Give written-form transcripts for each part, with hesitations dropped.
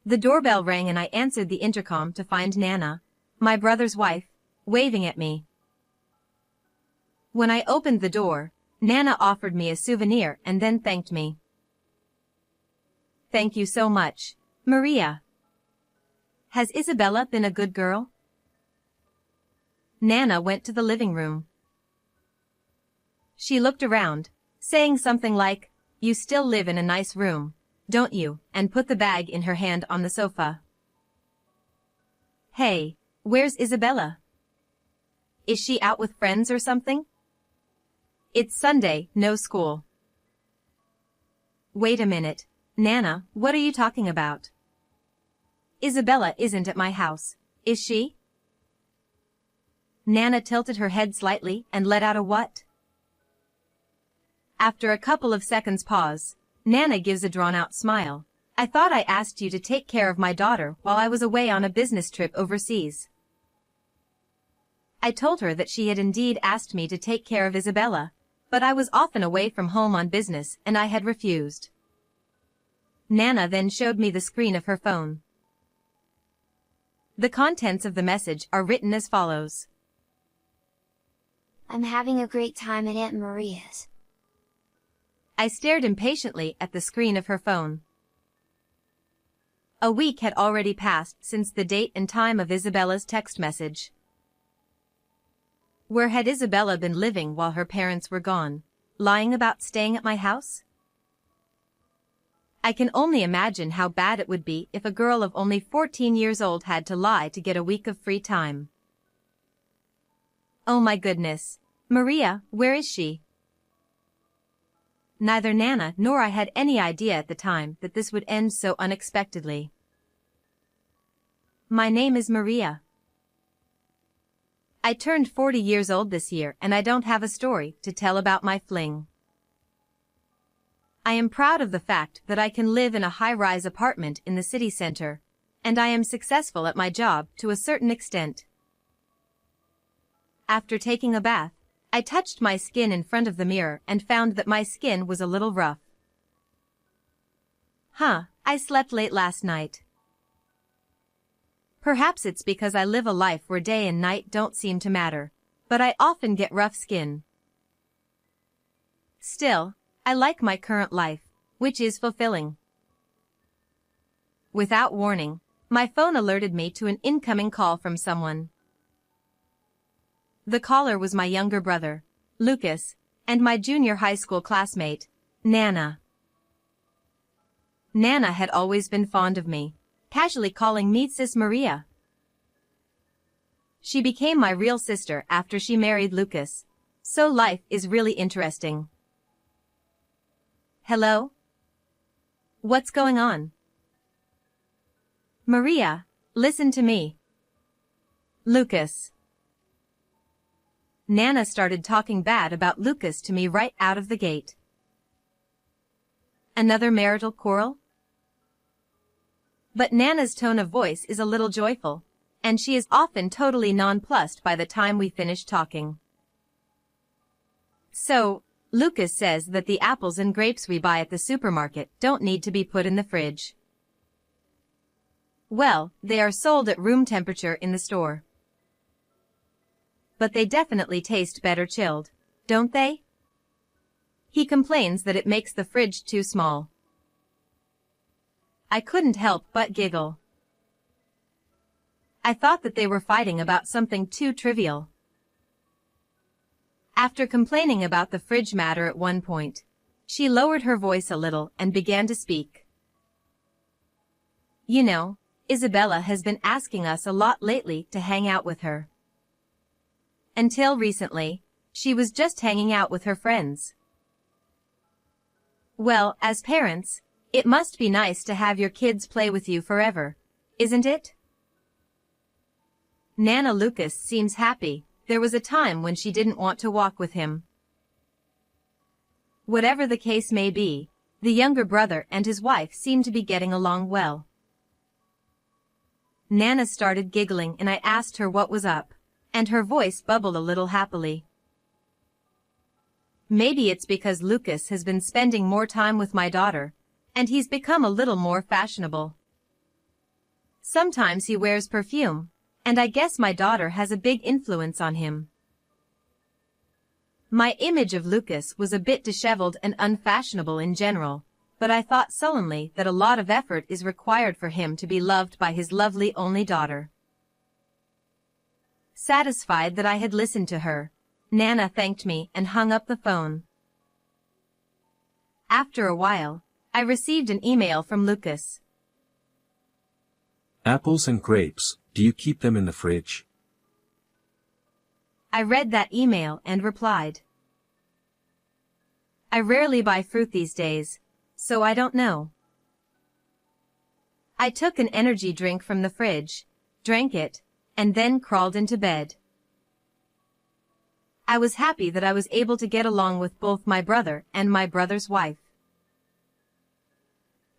The doorbell rang and I answered the intercom to find Nana, my brother's wife, waving at me. When I opened the door, Nana offered me a souvenir and then thanked me. "Thank you so much, Maria. Has Isabella been a good girl?" Nana went to the living room. She looked around, saying something like, "You still live in a nice room, don't you?" and put the bag in her hand on the sofa. "Hey, where's Isabella? Is she out with friends or something? It's Sunday, no school." "Wait a minute, Nana, what are you talking about? Isabella isn't at my house, is she?" Nana tilted her head slightly and let out a what? After a couple of seconds pause, Nana gives a drawn-out smile. "I thought I asked you to take care of my daughter while I was away on a business trip overseas." I told her that she had indeed asked me to take care of Isabella, but I was often away from home on business and I had refused. Nana then showed me the screen of her phone. The contents of the message are written as follows. "I'm having a great time at Aunt Maria's." I stared impatiently at the screen of her phone. A week had already passed since the date and time of Isabella's text message. Where had Isabella been living while her parents were gone, lying about staying at my house? I can only imagine how bad it would be if a girl of only 14 years old had to lie to get a week of free time. Oh my goodness, Maria, where is she? Neither Nana nor I had any idea at the time that this would end so unexpectedly. My name is Maria. I turned 40 years old this year and I don't have a story to tell about my fling. I am proud of the fact that I can live in a high-rise apartment in the city center, and I am successful at my job to a certain extent. After taking a bath, I touched my skin in front of the mirror and found that my skin was a little rough. I slept late last night. Perhaps it's because I live a life where day and night don't seem to matter, but I often get rough skin. Still, I like my current life, which is fulfilling. Without warning, my phone alerted me to an incoming call from someone. The caller was my younger brother, Lucas, and my junior high school classmate, Nana. Nana had always been fond of me, casually calling me Sis Maria. She became my real sister after she married Lucas, so life is really interesting. Hello? What's going on? Maria, listen to me. Lucas. Nana started talking bad about Lucas to me right out of the gate. Another marital quarrel? But Nana's tone of voice is a little joyful, and she is often totally nonplussed by the time we finish talking. So, Lucas says that the apples and grapes we buy at the supermarket don't need to be put in the fridge. Well, they are sold at room temperature in the store. But they definitely taste better chilled, don't they? He complains that it makes the fridge too small. I couldn't help but giggle. I thought that they were fighting about something too trivial. After complaining about the fridge matter at one point, she lowered her voice a little and began to speak. You know, Isabella has been asking us a lot lately to hang out with her. Until recently, she was just hanging out with her friends. Well, as parents, it must be nice to have your kids play with you forever, isn't it? Nana Lucas seems happy. There was a time when she didn't want to walk with him. Whatever the case may be, the younger brother and his wife seem to be getting along well. Nana started giggling and I asked her what was up, and her voice bubbled a little happily. Maybe it's because Lucas has been spending more time with my daughter, and he's become a little more fashionable. Sometimes he wears perfume, and I guess my daughter has a big influence on him. My image of Lucas was a bit disheveled and unfashionable in general, but I thought sullenly that a lot of effort is required for him to be loved by his lovely only daughter. Satisfied that I had listened to her, Nana thanked me and hung up the phone. After a while, I received an email from Lucas. Apples and grapes, do you keep them in the fridge? I read that email and replied. I rarely buy fruit these days, so I don't know. I took an energy drink from the fridge, drank it, and then crawled into bed. I was happy that I was able to get along with both my brother and my brother's wife.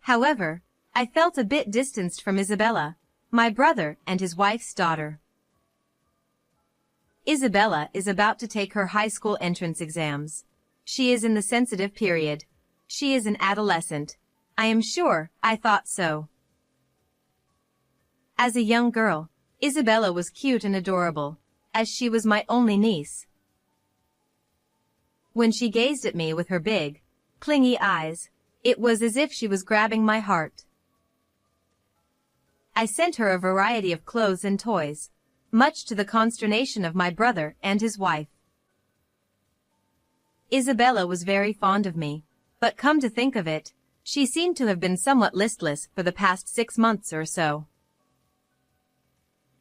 However, I felt a bit distanced from Isabella, my brother and his wife's daughter. Isabella is about to take her high school entrance exams. She is in the sensitive period. She is an adolescent. I am sure I thought so. As a young girl, Isabella was cute and adorable, as she was my only niece. When she gazed at me with her big, clingy eyes, it was as if she was grabbing my heart. I sent her a variety of clothes and toys, much to the consternation of my brother and his wife. Isabella was very fond of me, but come to think of it, she seemed to have been somewhat listless for the past 6 months or so.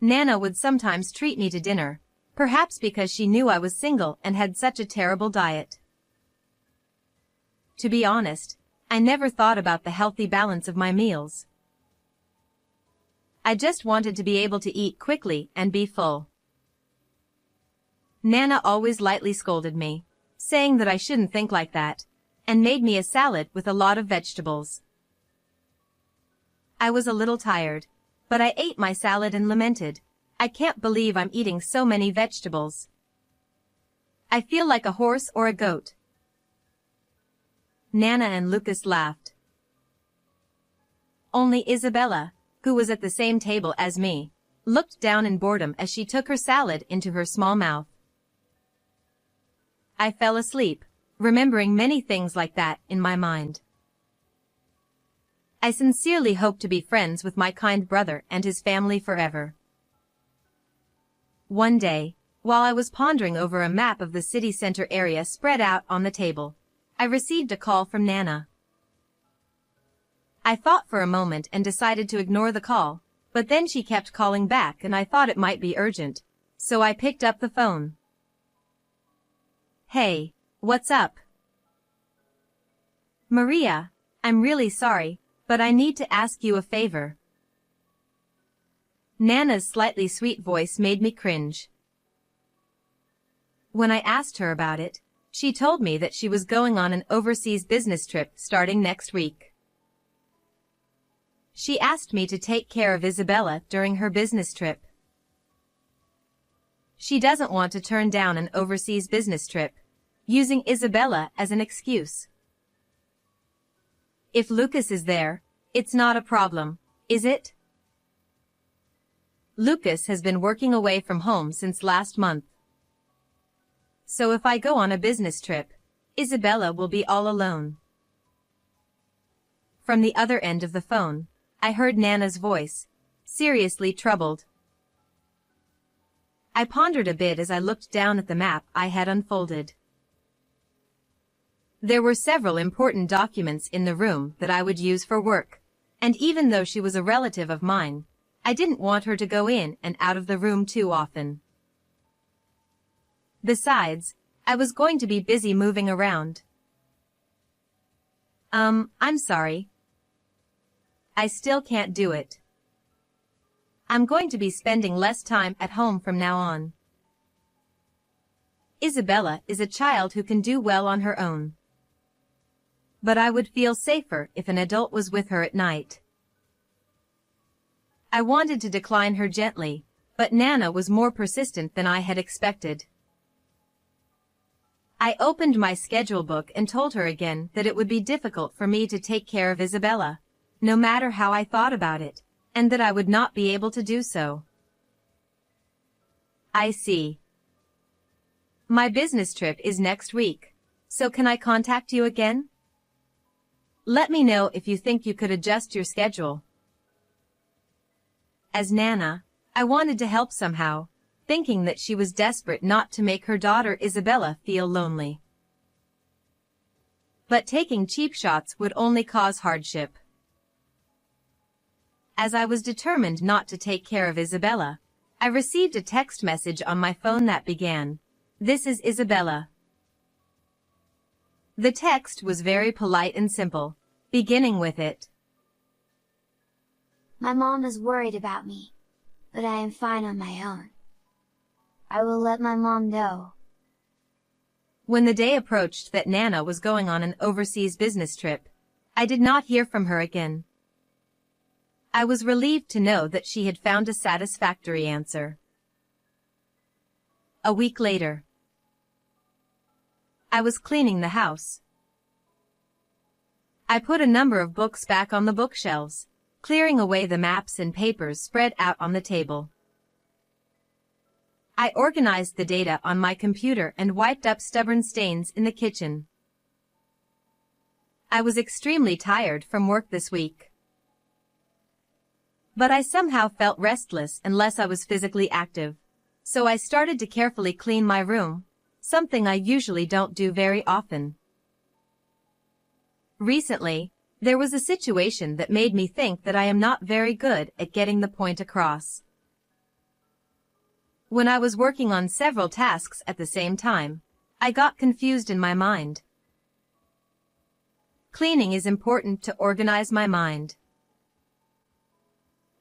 Nana would sometimes treat me to dinner, perhaps because she knew I was single and had such a terrible diet. To be honest, I never thought about the healthy balance of my meals. I just wanted to be able to eat quickly and be full. Nana always lightly scolded me, saying that I shouldn't think like that, and made me a salad with a lot of vegetables. I was a little tired, but I ate my salad and lamented, I can't believe I'm eating so many vegetables. I feel like a horse or a goat. Nana and Lucas laughed. Only Isabella, who was at the same table as me, looked down in boredom as she took her salad into her small mouth. I fell asleep, remembering many things like that in my mind. I sincerely hope to be friends with my kind brother and his family forever. One day, while I was pondering over a map of the city center area spread out on the table, I received a call from Nana. I thought for a moment and decided to ignore the call, but then she kept calling back and I thought it might be urgent, so I picked up the phone. Hey, what's up? Maria, I'm really sorry, but I need to ask you a favor. Nana's slightly sweet voice made me cringe. When I asked her about it, she told me that she was going on an overseas business trip starting next week. She asked me to take care of Isabella during her business trip. She doesn't want to turn down an overseas business trip, using Isabella as an excuse. If Lucas is there, it's not a problem, is it? Lucas has been working away from home since last month. So if I go on a business trip, Isabella will be all alone. From the other end of the phone, I heard Nana's voice, seriously troubled. I pondered a bit as I looked down at the map I had unfolded. There were several important documents in the room that I would use for work, and even though she was a relative of mine, I didn't want her to go in and out of the room too often. Besides, I was going to be busy moving around. I'm sorry. I still can't do it. I'm going to be spending less time at home from now on. Isabella is a child who can do well on her own. But I would feel safer if an adult was with her at night. I wanted to decline her gently, but Nana was more persistent than I had expected. I opened my schedule book and told her again that it would be difficult for me to take care of Isabella, no matter how I thought about it, and that I would not be able to do so. I see. My business trip is next week, so can I contact you again? Let me know if you think you could adjust your schedule. As Nana, I wanted to help somehow, thinking that she was desperate not to make her daughter Isabella feel lonely. But taking cheap shots would only cause hardship. As I was determined not to take care of Isabella, I received a text message on my phone that began, "This is Isabella." The text was very polite and simple, beginning with it. My mom is worried about me, but I am fine on my own. I will let my mom know. When the day approached that Nana was going on an overseas business trip, I did not hear from her again. I was relieved to know that she had found a satisfactory answer. A week later, I was cleaning the house. I put a number of books back on the bookshelves, clearing away the maps and papers spread out on the table. I organized the data on my computer and wiped up stubborn stains in the kitchen. I was extremely tired from work this week. But I somehow felt restless unless I was physically active, so I started to carefully clean my room, something I usually don't do very often. Recently, there was a situation that made me think that I am not very good at getting the point across. When I was working on several tasks at the same time, I got confused in my mind. Cleaning is important to organize my mind.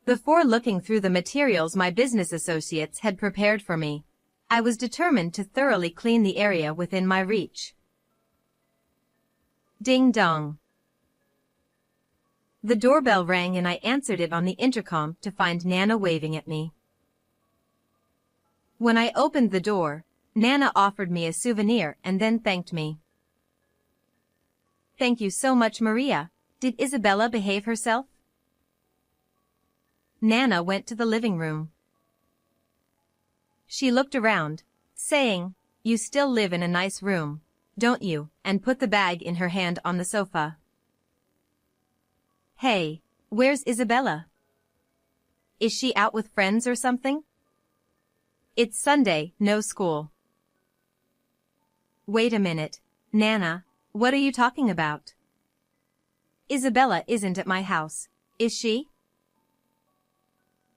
Before looking through the materials my business associates had prepared for me, I was determined to thoroughly clean the area within my reach. Ding dong. The doorbell rang and I answered it on the intercom to find Nana waving at me. When I opened the door, Nana offered me a souvenir and then thanked me. "Thank you so much, Maria. Did Isabella behave herself?" Nana went to the living room. She looked around, saying, "You still live in a nice room, don't you?" and put the bag in her hand on the sofa. "Hey, where's Isabella? Is she out with friends or something? It's Sunday, no school." "Wait a minute, Nana, what are you talking about? Isabella isn't at my house, is she?"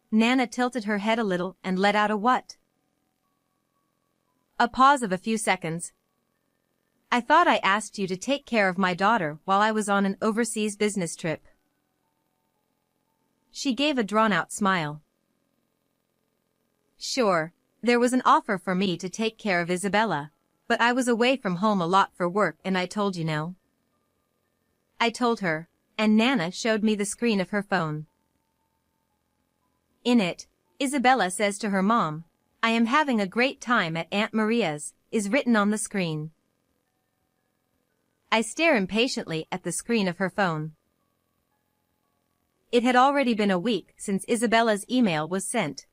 Nana tilted her head a little and let out a what? A pause of a few seconds. "I thought I asked you to take care of my daughter while I was on an overseas business trip." She gave a drawn-out smile. "Sure, there was an offer for me to take care of Isabella, but I was away from home a lot for work and I told you no." I told her, and Nana showed me the screen of her phone. In it, Isabella says to her mom, "I am having a great time at Aunt Maria's," is written on the screen. I stare impatiently at the screen of her phone. It had already been a week since Isabella's email was sent.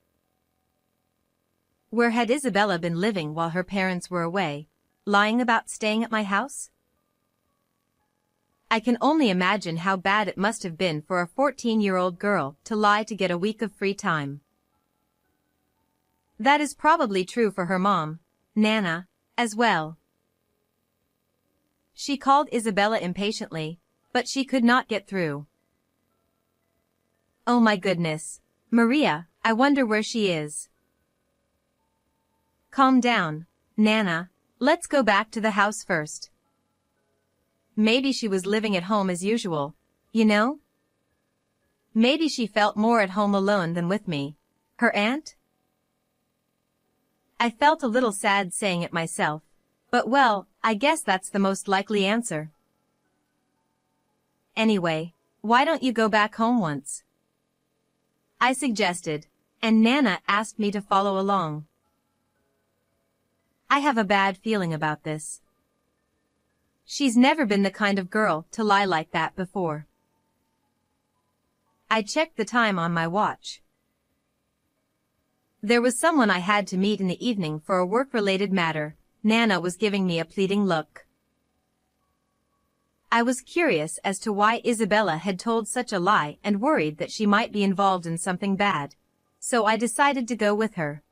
Where had Isabella been living while her parents were away, lying about staying at my house? I can only imagine how bad it must have been for a 14-year-old girl to lie to get a week of free time. That is probably true for her mom, Nana, as well. She called Isabella impatiently, but she could not get through. "Oh my goodness, Maria, I wonder where she is." "Calm down, Nana, let's go back to the house first. Maybe she was living at home as usual, you know? Maybe she felt more at home alone than with me, her aunt?" I felt a little sad saying it myself, but well, I guess that's the most likely answer. "Anyway, why don't you go back home once?" I suggested, and Nana asked me to follow along. I have a bad feeling about this. She's never been the kind of girl to lie like that before. I checked the time on my watch. There was someone I had to meet in the evening for a work-related matter. Nana was giving me a pleading look. I was curious as to why Isabella had told such a lie and worried that she might be involved in something bad, so I decided to go with her.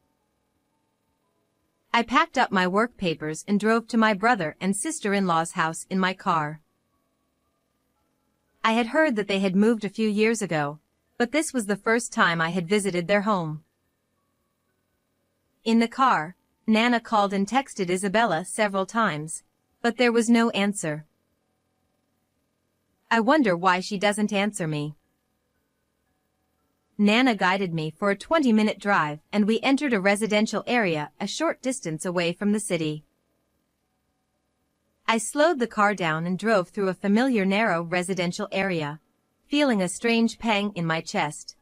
I packed up my work papers and drove to my brother and sister-in-law's house in my car. I had heard that they had moved a few years ago, but this was the first time I had visited their home. In the car, Nana called and texted Isabella several times, but there was no answer. I wonder why she doesn't answer me. Nana guided me for a 20-minute drive and we entered a residential area a short distance away from the city. I slowed the car down and drove through a familiar narrow residential area, feeling a strange pang in my chest.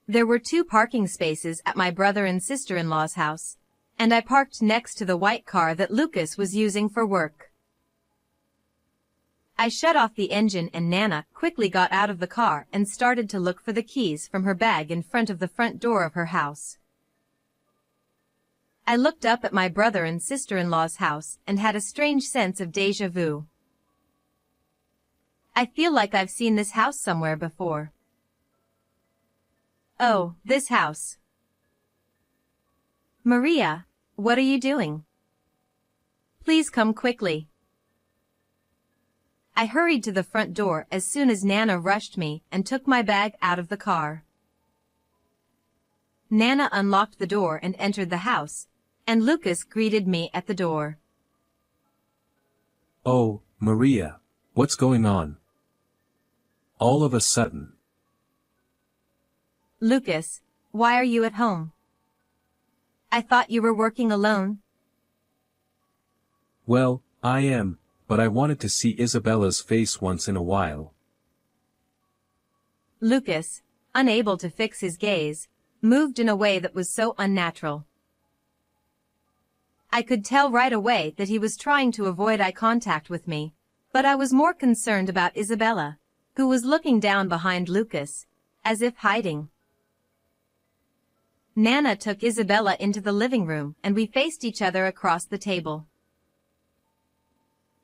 There were 2 parking spaces at my brother and sister-in-law's house, and I parked next to the white car that Lucas was using for work. I shut off the engine and Nana quickly got out of the car and started to look for the keys from her bag in front of the front door of her house. I looked up at my brother and sister-in-law's house and had a strange sense of déjà vu. I feel like I've seen this house somewhere before. Oh, this house. Maria, what are you doing? Please come quickly. I hurried to the front door as soon as Nana rushed me and took my bag out of the car. Nana unlocked the door and entered the house, and Lucas greeted me at the door. Oh, Maria, what's going on? All of a sudden. Lucas, why are you at home? I thought you were working alone. Well, I am, but I wanted to see Isabella's face once in a while. Lucas, unable to fix his gaze, moved in a way that was so unnatural. I could tell right away that he was trying to avoid eye contact with me, but I was more concerned about Isabella, who was looking down behind Lucas, as if hiding. Nana took Isabella into the living room and we faced each other across the table.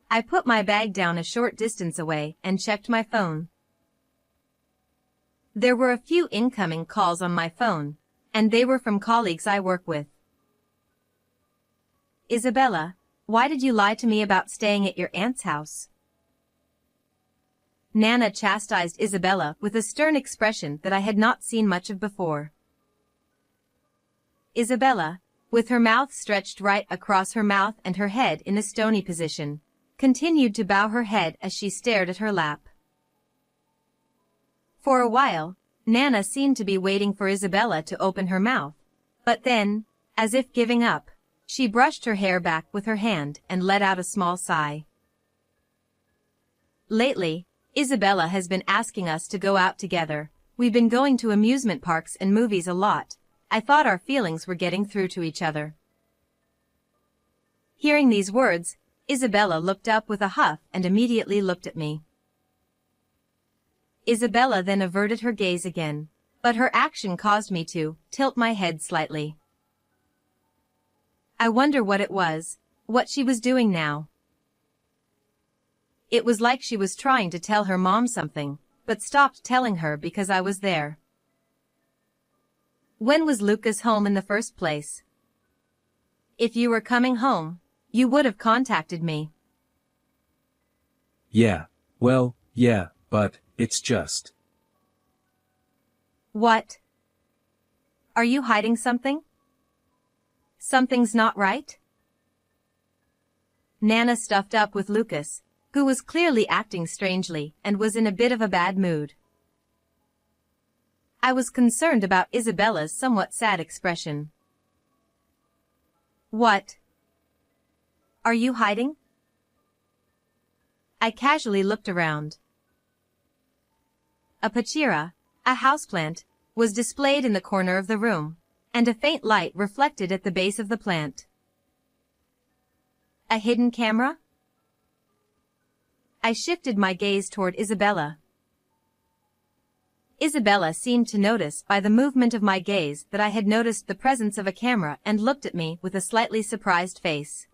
I put my bag down a short distance away and checked my phone. There were a few incoming calls on my phone, and they were from colleagues I work with. Isabella, why did you lie to me about staying at your aunt's house? Nana chastised Isabella with a stern expression that I had not seen much of before. Isabella, with her mouth stretched right across her mouth and her head in a stony position, continued to bow her head as she stared at her lap. For a while, Nana seemed to be waiting for Isabella to open her mouth, but then, as if giving up, she brushed her hair back with her hand and let out a small sigh. Lately, Isabella has been asking us to go out together. We've been going to amusement parks and movies a lot. I thought our feelings were getting through to each other. Hearing these words, Isabella looked up with a huff and immediately looked at me. Isabella then averted her gaze again, but her action caused me to tilt my head slightly. I wonder what it was, what she was doing now. It was like she was trying to tell her mom something, but stopped telling her because I was there. When was Lucas home in the first place? If you were coming home, you would have contacted me. Yeah, well, yeah, but it's just. What? Are you hiding something? Something's not right? Nana stuffed up with Lucas, who was clearly acting strangely and was in a bit of a bad mood. I was concerned about Isabella's somewhat sad expression. What? Are you hiding? I casually looked around. A pachira, a houseplant, was displayed in the corner of the room, and a faint light reflected at the base of the plant. A hidden camera? I shifted my gaze toward Isabella. Isabella seemed to notice by the movement of my gaze that I had noticed the presence of a camera and looked at me with a slightly surprised face.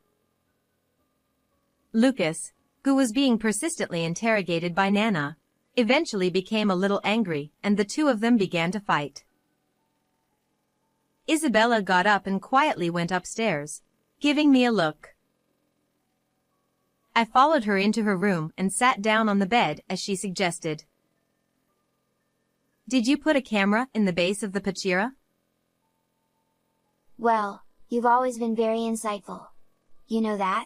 Lucas, who was being persistently interrogated by Nana, eventually became a little angry and the two of them began to fight. Isabella got up and quietly went upstairs, giving me a look. I followed her into her room and sat down on the bed as she suggested. Did you put a camera in the base of the Pachira? Well, you've always been very insightful. You know that?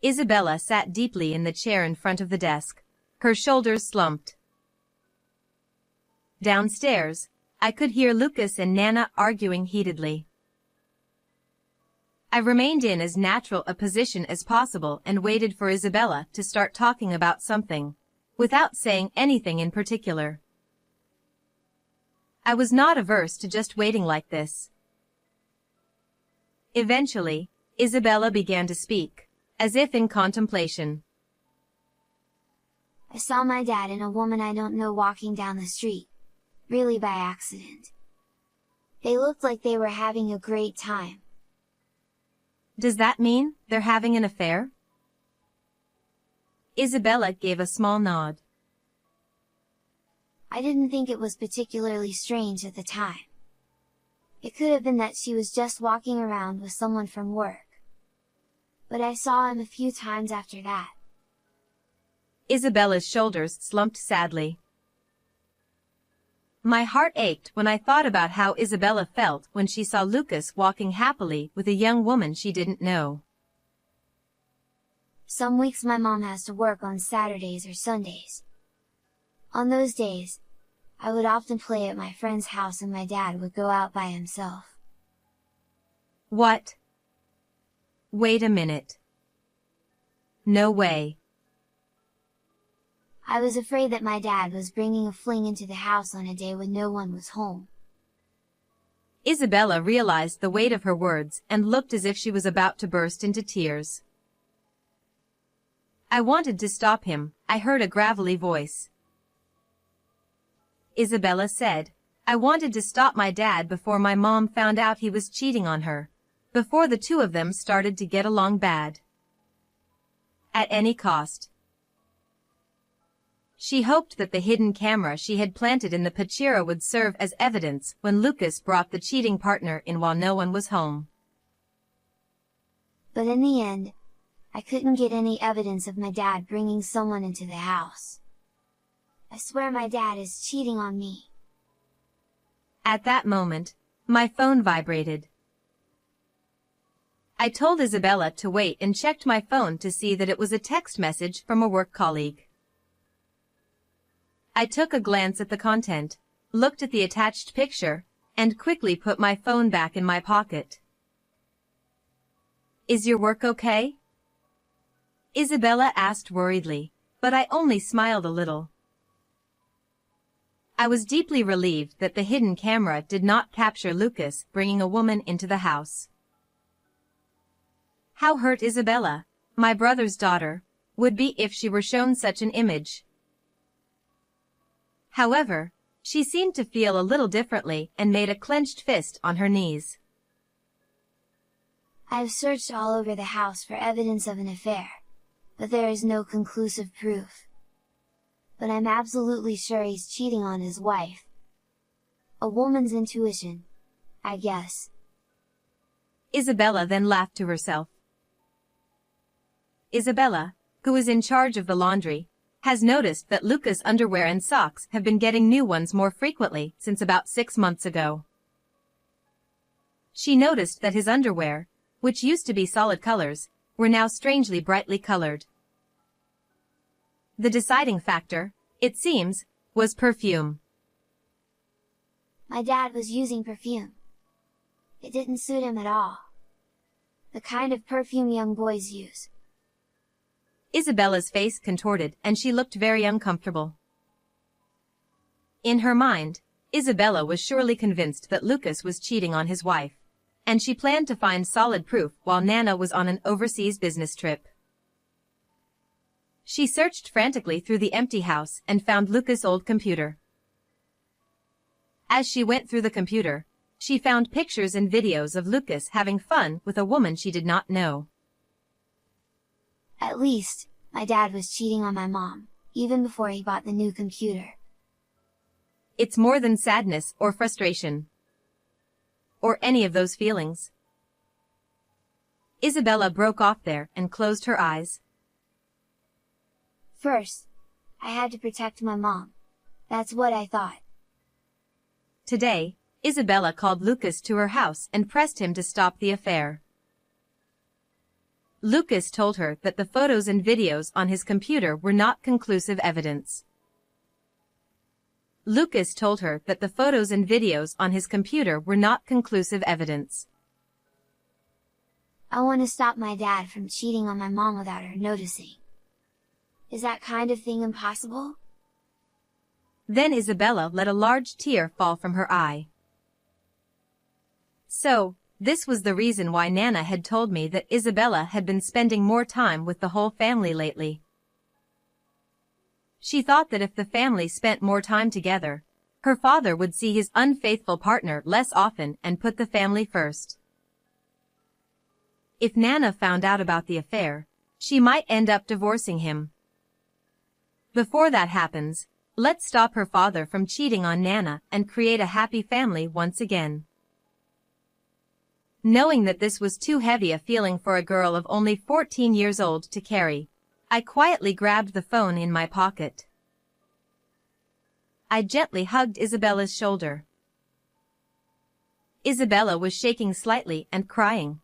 Isabella sat deeply in the chair in front of the desk, her shoulders slumped. Downstairs, I could hear Lucas and Nana arguing heatedly. I remained in as natural a position as possible and waited for Isabella to start talking about something, without saying anything in particular. I was not averse to just waiting like this. Eventually, Isabella began to speak, as if in contemplation. I saw my dad and a woman I don't know walking down the street, really by accident. They looked like they were having a great time. Does that mean they're having an affair? Isabella gave a small nod. I didn't think it was particularly strange at the time. It could have been that she was just walking around with someone from work. But I saw him a few times after that. Isabella's shoulders slumped sadly. My heart ached when I thought about how Isabella felt when she saw Lucas walking happily with a young woman she didn't know. Some weeks my mom has to work on Saturdays or Sundays. On those days, I would often play at my friend's house and my dad would go out by himself. What? Wait a minute. No way. I was afraid that my dad was bringing a fling into the house on a day when no one was home. Isabella realized the weight of her words and looked as if she was about to burst into tears. I wanted to stop him. I heard a gravelly voice. Isabella said, I wanted to stop my dad before my mom found out he was cheating on her, before the two of them started to get along bad. At any cost. She hoped that the hidden camera she had planted in the Pachira would serve as evidence when Lucas brought the cheating partner in while no one was home. But in the end, I couldn't get any evidence of my dad bringing someone into the house. I swear my dad is cheating on me. At that moment, my phone vibrated. I told Isabella to wait and checked my phone to see that it was a text message from a work colleague. I took a glance at the content, looked at the attached picture, and quickly put my phone back in my pocket. Is your work okay? Isabella asked worriedly, but I only smiled a little. I was deeply relieved that the hidden camera did not capture Lucas bringing a woman into the house. How hurt Isabella, my brother's daughter, would be if she were shown such an image. However, she seemed to feel a little differently and made a clenched fist on her knees. I have searched all over the house for evidence of an affair, but there is no conclusive proof. But I'm absolutely sure he's cheating on his wife. A woman's intuition, I guess. Isabella then laughed to herself. Isabella, who is in charge of the laundry, has noticed that Lucas' underwear and socks have been getting new ones more frequently since about 6 months ago. She noticed that his underwear, which used to be solid colors, were now strangely brightly colored. The deciding factor, it seems, was perfume. My dad was using perfume. It didn't suit him at all. The kind of perfume young boys use. Isabella's face contorted and she looked very uncomfortable. In her mind, Isabella was surely convinced that Lucas was cheating on his wife, and she planned to find solid proof while Nana was on an overseas business trip. She searched frantically through the empty house and found Lucas' old computer, As she went through the computer, she found pictures and videos of Lucas having fun with a woman she did not know. At least, my dad was cheating on my mom, even before he bought the new computer. It's more than sadness or frustration. Or any of those feelings. Isabella broke off there and closed her eyes. First, I had to protect my mom. That's what I thought. Today, Isabella called Lucas to her house and pressed him to stop the affair. Lucas told her that the photos and videos on his computer were not conclusive evidence. Lucas told her that the photos and videos on his computer were not conclusive evidence. I want to stop my dad from cheating on my mom without her noticing. Is that kind of thing impossible? Then Isabella let a large tear fall from her eye. So, this was the reason why Nana had told me that Isabella had been spending more time with the whole family lately. She thought that if the family spent more time together, her father would see his unfaithful partner less often and put the family first. If Nana found out about the affair, she might end up divorcing him. Before that happens, let's stop her father from cheating on Nana and create a happy family once again. Knowing that this was too heavy a feeling for a girl of only 14 years old to carry, I quietly grabbed the phone in my pocket. I gently hugged Isabella's shoulder. Isabella was shaking slightly and crying.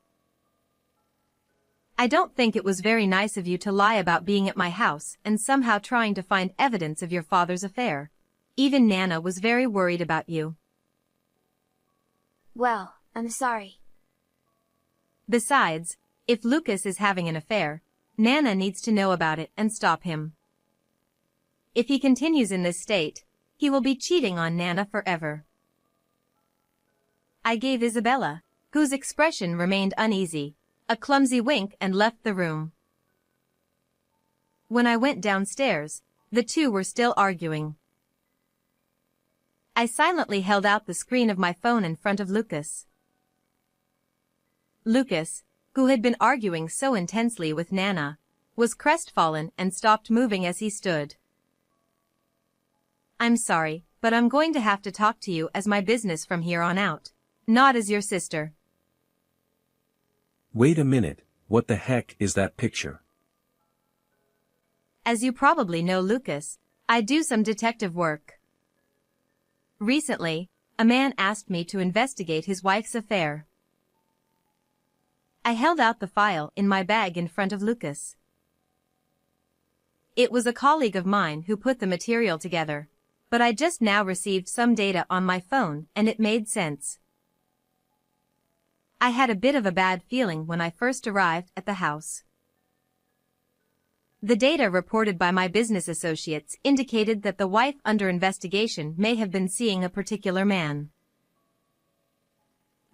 I don't think it was very nice of you to lie about being at my house and somehow trying to find evidence of your father's affair. Even Nana was very worried about you. Well, I'm sorry. Besides, if Lucas is having an affair, Nana needs to know about it and stop him. If he continues in this state, he will be cheating on Nana forever. I gave Isabella, whose expression remained uneasy, a clumsy wink and left the room. When I went downstairs, the two were still arguing. I silently held out the screen of my phone in front of Lucas. Lucas, who had been arguing so intensely with Nana, was crestfallen and stopped moving as he stood. I'm sorry, but I'm going to have to talk to you as my business from here on out, not as your sister. Wait a minute, what the heck is that picture? As you probably know, Lucas, I do some detective work. Recently, a man asked me to investigate his wife's affair. I held out the file in my bag in front of Lucas. It was a colleague of mine who put the material together, but I just now received some data on my phone and it made sense. I had a bit of a bad feeling when I first arrived at the house. The data reported by my business associates indicated that the wife under investigation may have been seeing a particular man.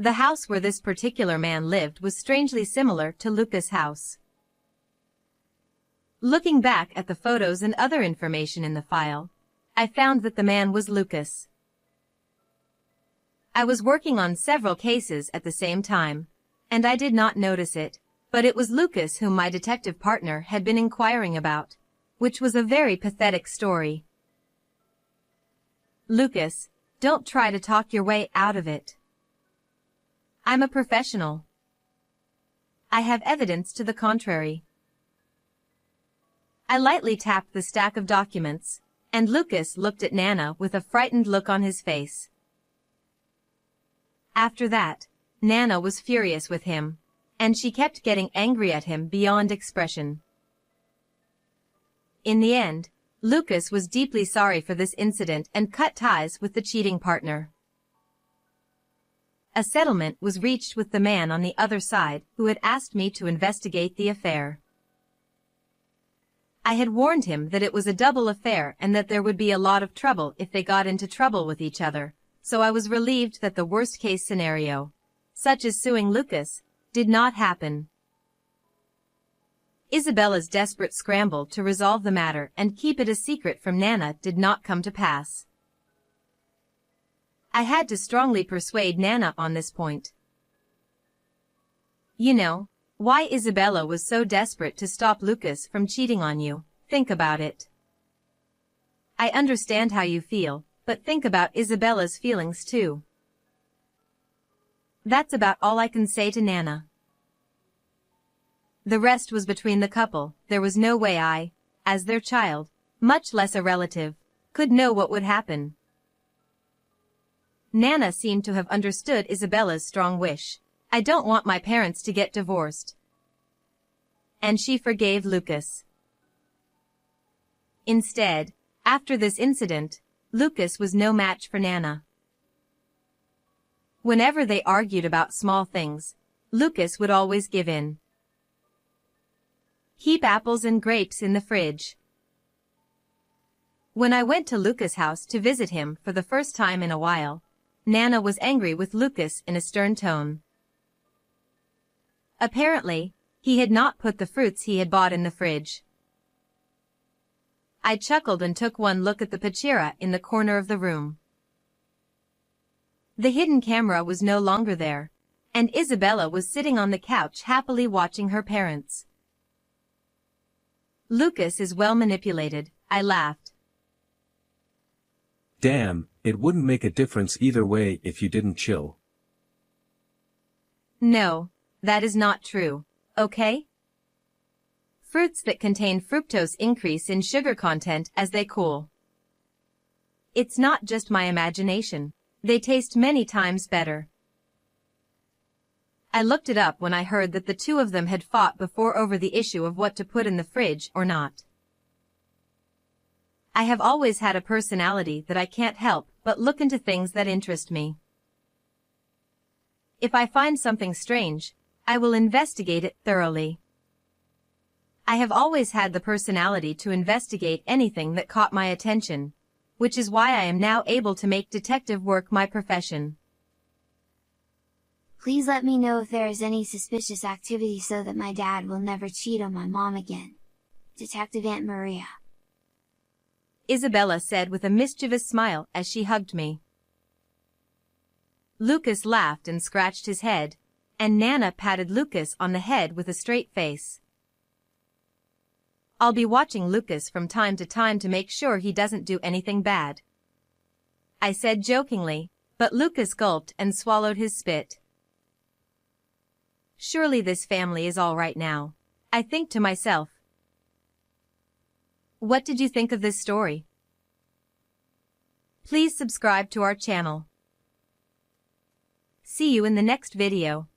The house where this particular man lived was strangely similar to Lucas' house. Looking back at the photos and other information in the file, I found that the man was Lucas. I was working on several cases at the same time, and I did not notice it, but it was Lucas whom my detective partner had been inquiring about, which was a very pathetic story. Lucas, don't try to talk your way out of it. I'm a professional. I have evidence to the contrary. I lightly tapped the stack of documents, and Lucas looked at Nana with a frightened look on his face. After that, Nana was furious with him, and she kept getting angry at him beyond expression. In the end, Lucas was deeply sorry for this incident and cut ties with the cheating partner. A settlement was reached with the man on the other side who had asked me to investigate the affair. I had warned him that it was a double affair and that there would be a lot of trouble if they got into trouble with each other, so I was relieved that the worst-case scenario, such as suing Lucas, did not happen. Isabella's desperate scramble to resolve the matter and keep it a secret from Nana did not come to pass. I had to strongly persuade Nana on this point. You know, why Isabella was so desperate to stop Lucas from cheating on you. Think about it. I understand how you feel, but think about Isabella's feelings too. That's about all I can say to Nana. The rest was between the couple. There was no way I, as their child, much less a relative, could know what would happen. Nana seemed to have understood Isabella's strong wish. I don't want my parents to get divorced. And she forgave Lucas. Instead, after this incident, Lucas was no match for Nana. Whenever they argued about small things, Lucas would always give in. Keep apples and grapes in the fridge. When I went to Lucas' house to visit him for the first time in a while, Nana was angry with Lucas in a stern tone. Apparently, he had not put the fruits he had bought in the fridge. I chuckled and took one look at the pachera in the corner of the room. The hidden camera was no longer there, and Isabella was sitting on the couch happily watching her parents. Lucas is well manipulated, I laughed. Damn, it wouldn't make a difference either way if you didn't chill. No, that is not true, okay? Fruits that contain fructose increase in sugar content as they cool. It's not just my imagination. They taste many times better. I looked it up when I heard that the two of them had fought before over the issue of what to put in the fridge or not. I have always had a personality that I can't help but look into things that interest me. If I find something strange, I will investigate it thoroughly. I have always had the personality to investigate anything that caught my attention, which is why I am now able to make detective work my profession. Please let me know if there is any suspicious activity so that my dad will never cheat on my mom again. Detective Aunt Maria. Isabella said with a mischievous smile as she hugged me. Lucas laughed and scratched his head, and Nana patted Lucas on the head with a straight face. I'll be watching Lucas from time to time to make sure he doesn't do anything bad, I said jokingly, but Lucas gulped and swallowed his spit. Surely this family is all right now, I think to myself. What did you think of this story? Please subscribe to our channel. See you in the next video.